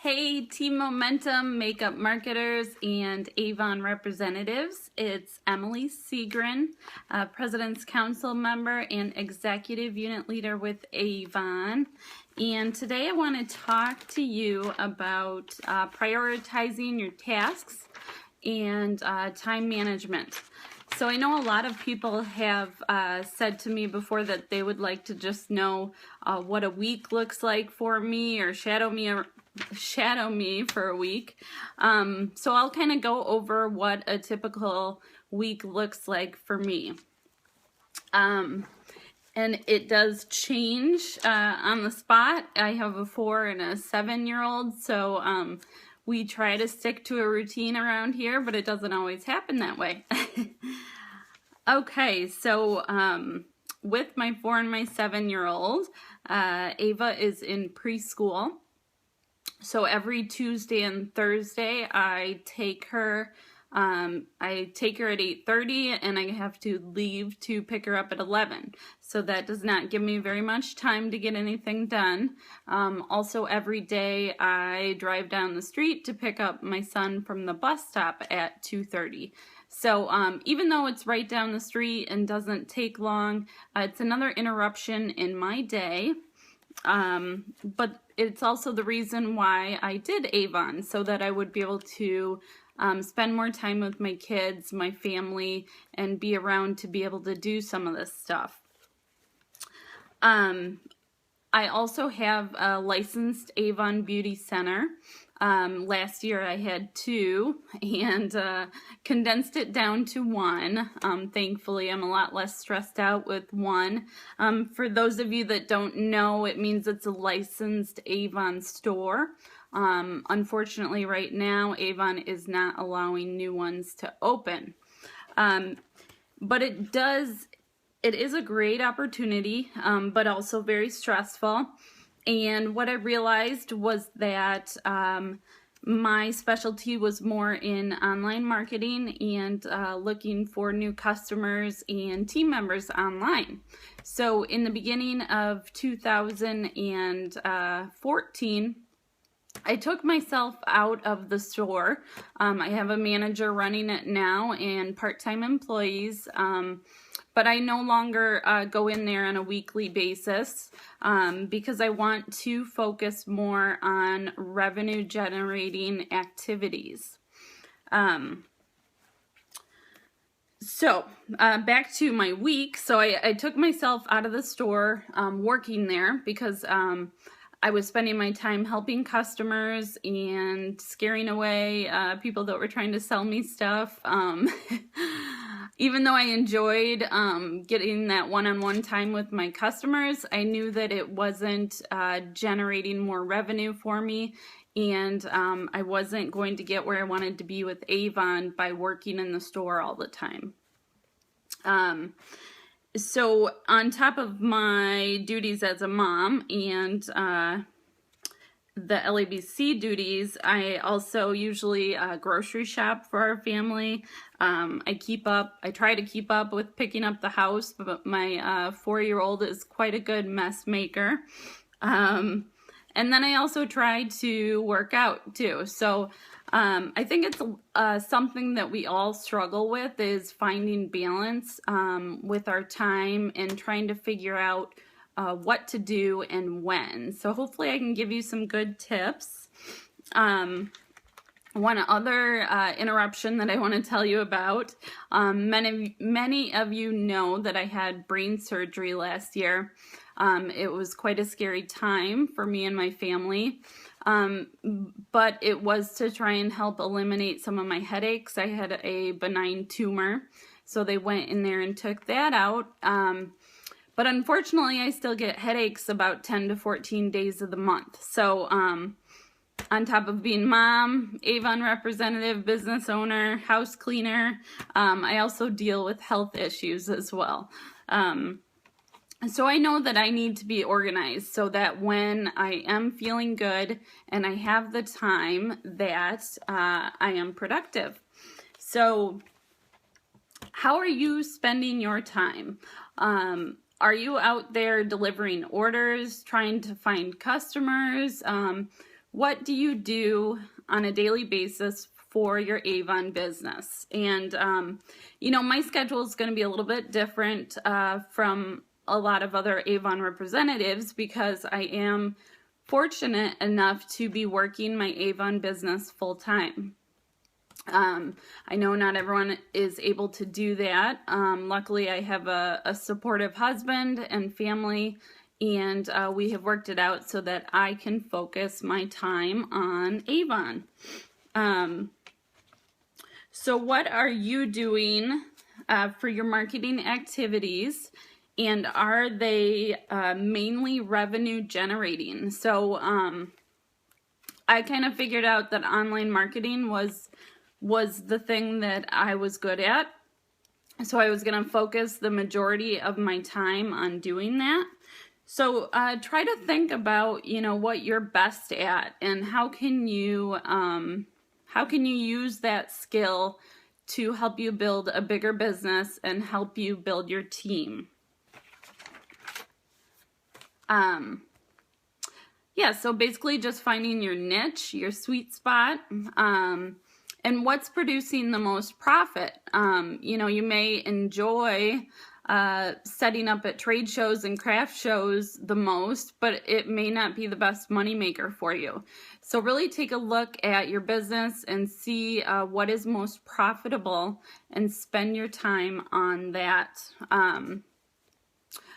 Hey, Team Momentum makeup marketers and Avon representatives. It's Emily Seagren, President's Council member and Executive Unit Leader with Avon. And today I want to talk to you about prioritizing your tasks and time management. So I know a lot of people have said to me before that they would like to just know what a week looks like for me, or shadow me for a week. So I'll kind of go over what a typical week looks like for me. And it does change on the spot. I have a 4 and a 7-year-old, so we try to stick to a routine around here, but it doesn't always happen that way. Okay, so with my 4 and my 7-year-old, Ava is in preschool. So every Tuesday and Thursday, I take her at 8:30, and I have to leave to pick her up at 11. So that does not give me very much time to get anything done. Also, every day I drive down the street to pick up my son from the bus stop at 2:30. So even though it's right down the street and doesn't take long, it's another interruption in my day. But it's also the reason why I did Avon, so that I would be able to spend more time with my kids, my family, and be around to be able to do some of this stuff. I also have a licensed Avon Beauty Center. Last year I had 2 and condensed it down to 1. Thankfully, I'm a lot less stressed out with 1. For those of you that don't know, it means it's a licensed Avon store. Unfortunately, right now, Avon is not allowing new ones to open. But it is a great opportunity, but also very stressful. And what I realized was that my specialty was more in online marketing and looking for new customers and team members online. So in the beginning of 2014, I took myself out of the store. I have a manager running it now and part-time employees. But I no longer go in there on a weekly basis because I want to focus more on revenue generating activities. So back to my week. So I took myself out of the store working there because I was spending my time helping customers and scaring away people that were trying to sell me stuff. Even though I enjoyed getting that one-on-one time with my customers, I knew that it wasn't generating more revenue for me, and I wasn't going to get where I wanted to be with Avon by working in the store all the time. So on top of my duties as a mom and the LABC duties, I also usually grocery shop for our family. I try to keep up with picking up the house, but my 4-year-old is quite a good mess maker. And then I also try to work out too. So I think it's something that we all struggle with, is finding balance with our time and trying to figure out what to do and when. So hopefully I can give you some good tips. One other interruption that I want to tell you about, many of you know that I had brain surgery last year. It was quite a scary time for me and my family, but it was to try and help eliminate some of my headaches. I had a benign tumor, so they went in there and took that out. But unfortunately, I still get headaches about 10 to 14 days of the month. So on top of being mom, Avon representative, business owner, house cleaner, I also deal with health issues as well. So I know that I need to be organized so that when I am feeling good and I have the time, that I am productive. So how are you spending your time? Are you out there delivering orders, trying to find customers? what do you do on a daily basis for your Avon business? And, my schedule is going to be a little bit different from a lot of other Avon representatives because I am fortunate enough to be working my Avon business full time. I know not everyone is able to do that. Luckily, I have a supportive husband and family, and we have worked it out so that I can focus my time on Avon. So what are you doing for your marketing activities, and are they mainly revenue generating? So I kind of figured out that online marketing was the thing that I was good at. So I was going to focus the majority of my time on doing that. So try to think about, what you're best at and how can you use that skill to help you build a bigger business and help you build your team. So basically just finding your niche, your sweet spot, and what's producing the most profit. You may enjoy setting up at trade shows and craft shows the most, but it may not be the best moneymaker for you. So really take a look at your business and see what is most profitable and spend your time on that.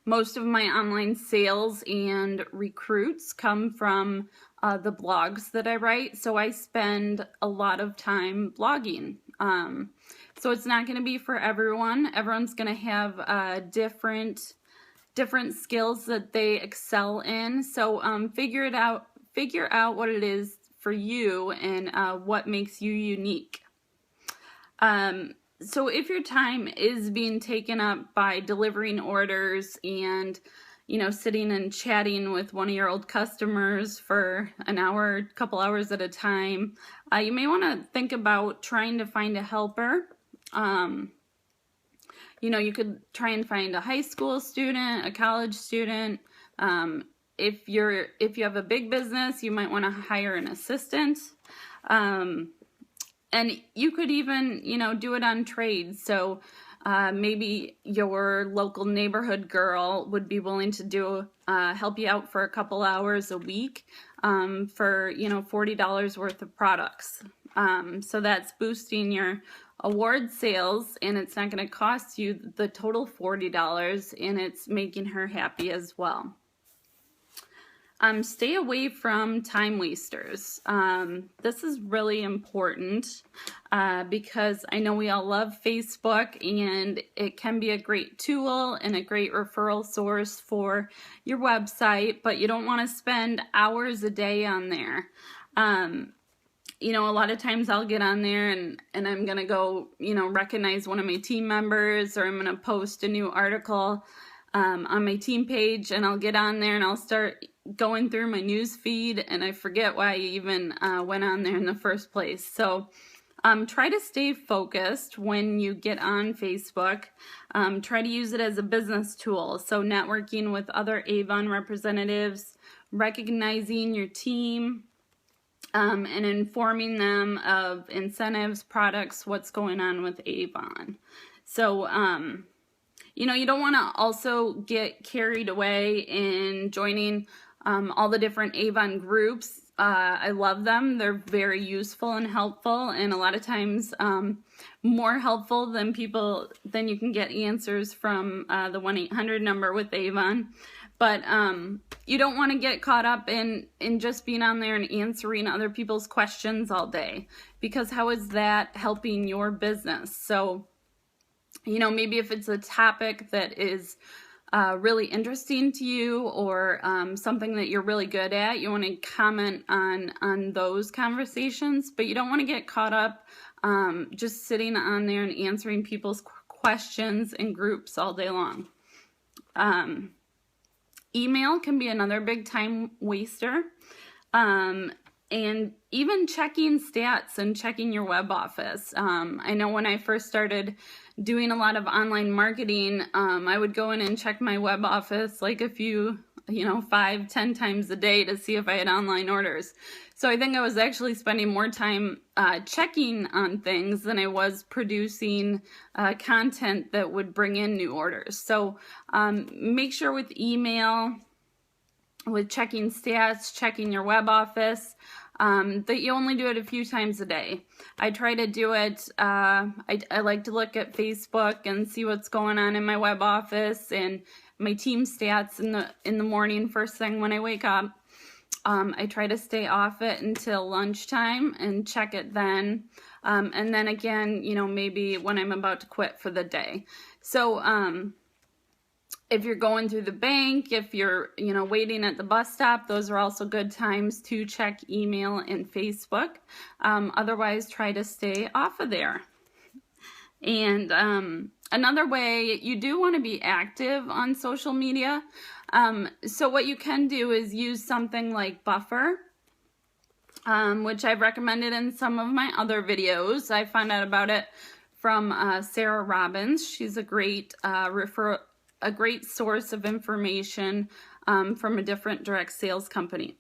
Most of my online sales and recruits come from the blogs that I write, so I spend a lot of time blogging. So it's not going to be for everyone. Everyone's going to have different skills that they excel in. So figure out what it is for you and what makes you unique. So if your time is being taken up by delivering orders and, sitting and chatting with one of your old customers for an hour, couple hours at a time, you may want to think about trying to find a helper. You could try and find a high school student, a college student. If you have a big business, you might want to hire an assistant. And you could even, do it on trades. So maybe your local neighborhood girl would be willing to help you out for a couple hours a week for, $40 worth of products. So that's boosting your award sales, and it's not going to cost you the total $40, and it's making her happy as well. Stay away from time wasters. This is really important because I know we all love Facebook, and it can be a great tool and a great referral source for your website, but you don't want to spend hours a day on there. A lot of times I'll get on there and I'm going to go, recognize one of my team members, or I'm going to post a new article on my team page, and I'll get on there and I'll start going through my news feed, and I forget why I even went on there in the first place. So try to stay focused when you get on Facebook. Try to use it as a business tool. So networking with other Avon representatives, recognizing your team, and informing them of incentives, products, what's going on with Avon. So, you don't want to also get carried away in joining all the different Avon groups. I love them. They're very useful and helpful, and a lot of times more helpful than you can get answers from the 1-800 number with Avon. But you don't want to get caught up in just being on there and answering other people's questions all day, because how is that helping your business? So, maybe if it's a topic that is really interesting to you, or something that you're really good at, you want to comment on those conversations, but you don't want to get caught up just sitting on there and answering people's questions in groups all day long. Email can be another big time waster. And even checking stats and checking your web office. I know when I first started doing a lot of online marketing, I would go in and check my web office like a few 5, 10 times a day to see if I had online orders. So I think I was actually spending more time checking on things than I was producing content that would bring in new orders. So make sure with email, with checking stats, checking your web office, that you only do it a few times a day. I try to do it, I like to look at Facebook and see what's going on in my web office and my team stats in the morning, first thing when I wake up. I try to stay off it until lunchtime and check it then. And then again, maybe when I'm about to quit for the day. So, if you're going through the bank, if you're, waiting at the bus stop, those are also good times to check email and Facebook. Otherwise, try to stay off of there. And another way, you do want to be active on social media. So what you can do is use something like Buffer, which I've recommended in some of my other videos. I found out about it from Sarah Robbins. She's a great a great source of information from a different direct sales company.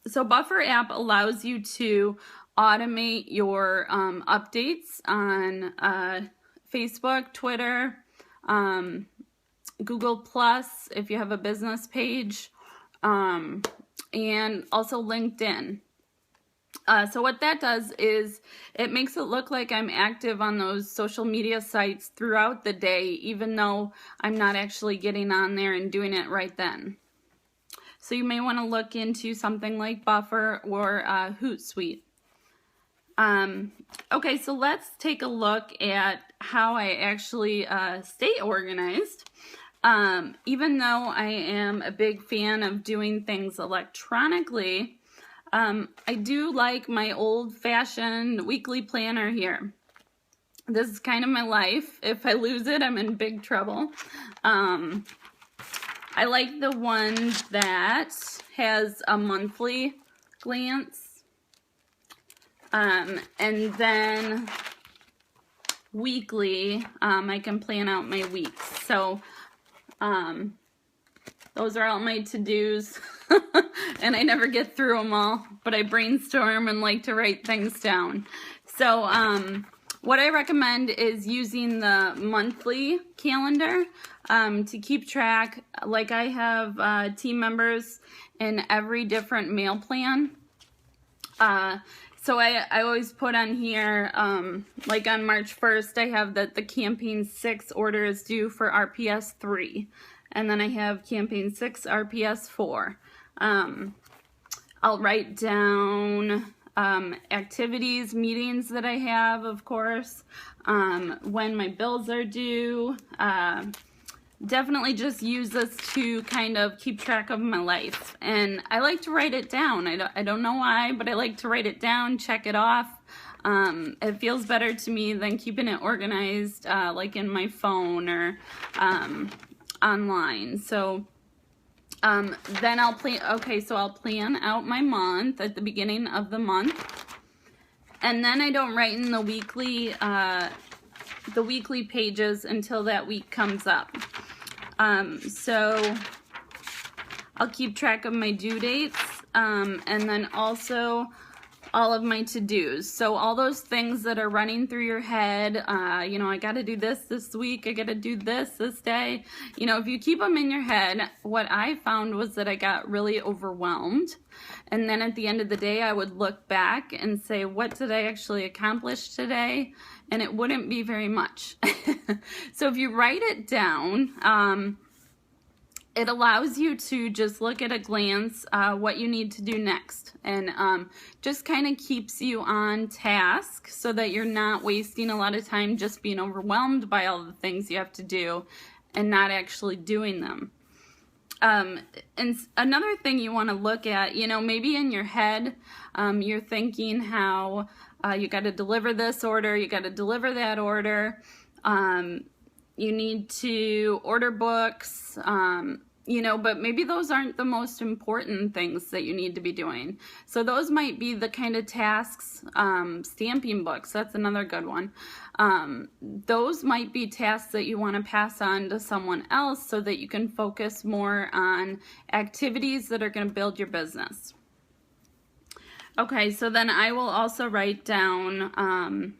So Buffer app allows you to automate your updates on Facebook, Twitter, Google Plus if you have a business page, and also LinkedIn. So what that does is it makes it look like I'm active on those social media sites throughout the day, even though I'm not actually getting on there and doing it right then. So you may want to look into something like Buffer or Hootsuite. Okay, so let's take a look at how I actually stay organized. Even though I am a big fan of doing things electronically, I do like my old-fashioned weekly planner here. This is kind of my life. If I lose it, I'm in big trouble. I like the one that has a monthly glance. And then weekly, I can plan out my weeks. So those are all my to-dos. And I never get through them all, but I brainstorm and like to write things down. So what I recommend is using the monthly calendar to keep track. Like I have team members in every different mail plan. So I always put on here, like on March 1st, I have that the campaign 6 order is due for RPS 3. And then I have campaign 6 RPS 4. I'll write down activities, meetings that I have, of course, when my bills are due. Definitely just use this to kind of keep track of my life. And I like to write it down. I don't know why, but I like to write it down, check it off. It feels better to me than keeping it organized like in my phone or online. So then I'll plan, okay, so I'll plan out my month at the beginning of the month. And then I don't write in the weekly pages until that week comes up. So I'll keep track of my due dates, and then also all of my to-dos. So all those things that are running through your head, you know, I got to do this week, I got to do this day. You know, if you keep them in your head, what I found was that I got really overwhelmed. And then at the end of the day, I would look back and say, what did I actually accomplish today? And it wouldn't be very much. So if you write it down, it allows you to just look at a glance what you need to do next, and just kind of keeps you on task so that you're not wasting a lot of time just being overwhelmed by all the things you have to do and not actually doing them. And another thing you want to look at, you know, maybe in your head, you're thinking how you got to deliver this order, you got to deliver that order, you need to order books, you know, but maybe those aren't the most important things that you need to be doing. So those might be the kind of tasks, stamping books, that's another good one. Those might be tasks that you want to pass on to someone else so that you can focus more on activities that are going to build your business. Okay, so then I will also write down,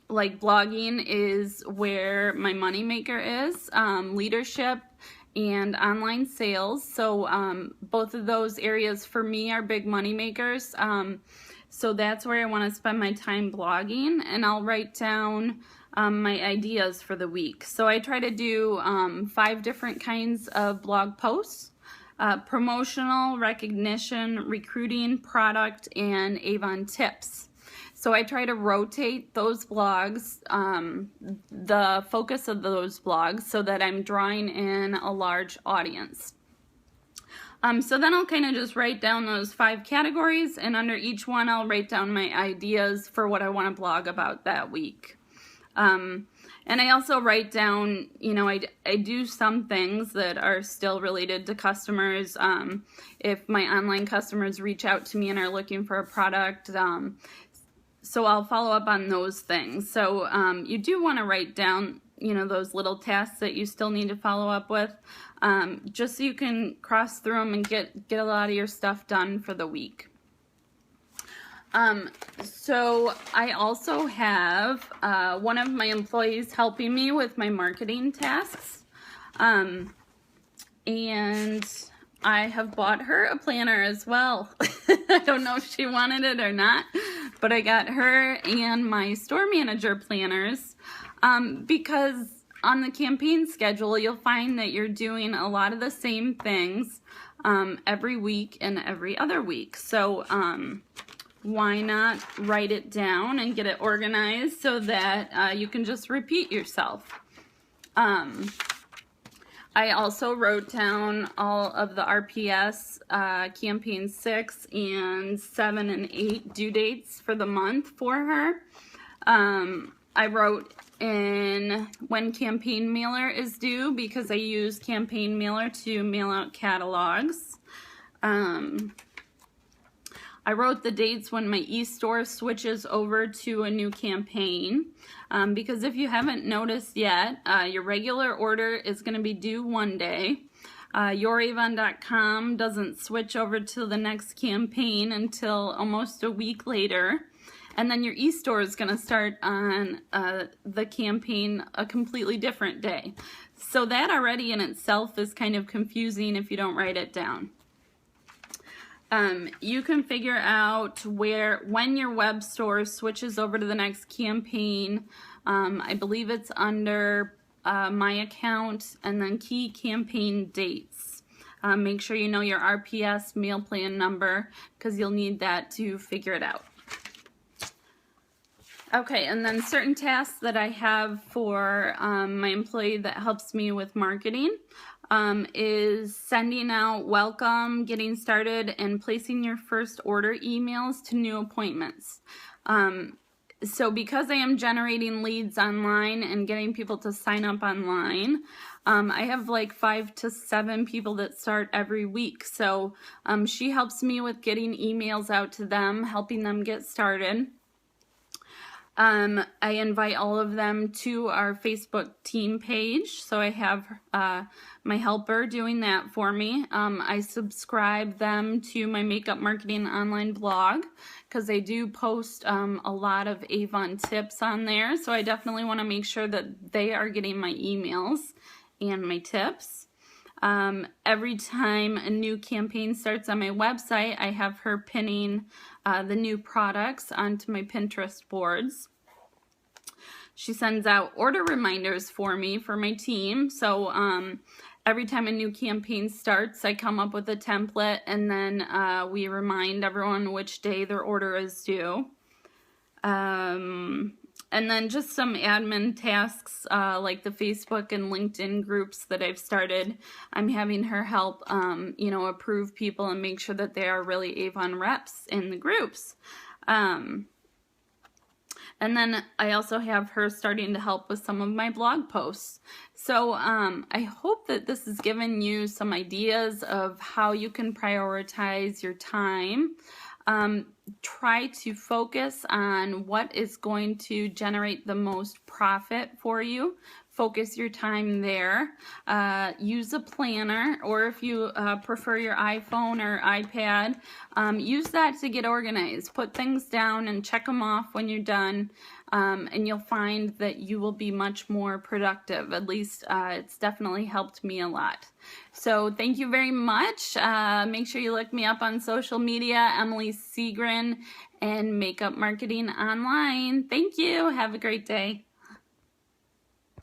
like blogging is where my moneymaker is, leadership and online sales. So both of those areas for me are big money makers. So that's where I want to spend my time blogging, and I'll write down my ideas for the week. So I try to do 5 different kinds of blog posts: promotional, recognition, recruiting, product, and Avon tips. So I try to rotate those blogs, the focus of those blogs, so that I'm drawing in a large audience. So then I'll kind of just write down those 5 categories, and under each one I'll write down my ideas for what I want to blog about that week. And I also write down, you know, I do some things that are still related to customers. If my online customers reach out to me and are looking for a product, so I'll follow up on those things. So you do want to write down, you know, those little tasks that you still need to follow up with, just so you can cross through them and get a lot of your stuff done for the week. So I also have one of my employees helping me with my marketing tasks, and I have bought her a planner as well. I don't know if she wanted it or not, but I got her and my store manager planners, because on the campaign schedule, you'll find that you're doing a lot of the same things every week and every other week. So why not write it down and get it organized so that you can just repeat yourself. I also wrote down all of the RPS campaign 6 and 7 and 8 due dates for the month for her. I wrote in when campaign mailer is due, because I use campaign mailer to mail out catalogs. I wrote the dates when my e-store switches over to a new campaign, because if you haven't noticed yet, your regular order is going to be due one day. YourAvon.com doesn't switch over to the next campaign until almost a week later. And then your e-store is going to start on the campaign a completely different day. So that already in itself is kind of confusing if you don't write it down. You can figure out when your web store switches over to the next campaign. I believe it's under my account and then key campaign dates. Make sure you know your RPS mail plan number, because you'll need that to figure it out. Okay, and then certain tasks that I have for my employee that helps me with marketing is sending out welcome, getting started, and placing your first order emails to new appointments. So because I am generating leads online and getting people to sign up online, I have like 5 to 7 people that start every week. So she helps me with getting emails out to them, helping them get started. I invite all of them to our Facebook team page, so I have my helper doing that for me. I subscribe them to my makeup marketing online blog, because I do post a lot of Avon tips on there, so I definitely want to make sure that they are getting my emails and my tips. Every time a new campaign starts on my website, I have her pinning the new products onto my Pinterest boards. She sends out order reminders for me for my team. So every time a new campaign starts, I come up with a template, and then we remind everyone which day their order is due. And then just some admin tasks like the Facebook and LinkedIn groups that I've started. I'm having her help, approve people and make sure that they are really Avon reps in the groups. And then I also have her starting to help with some of my blog posts. So I hope that this has given you some ideas of how you can prioritize your time. Try to focus on what is going to generate the most profit for you. Focus your time there. Use a planner, or if you prefer your iPhone or iPad, use that to get organized. Put things down and check them off when you're done, and you'll find that you will be much more productive. At least it's definitely helped me a lot. So thank you very much. Make sure you look me up on social media, Emily Seagren, and Makeup Marketing Online. Thank you. Have a great day.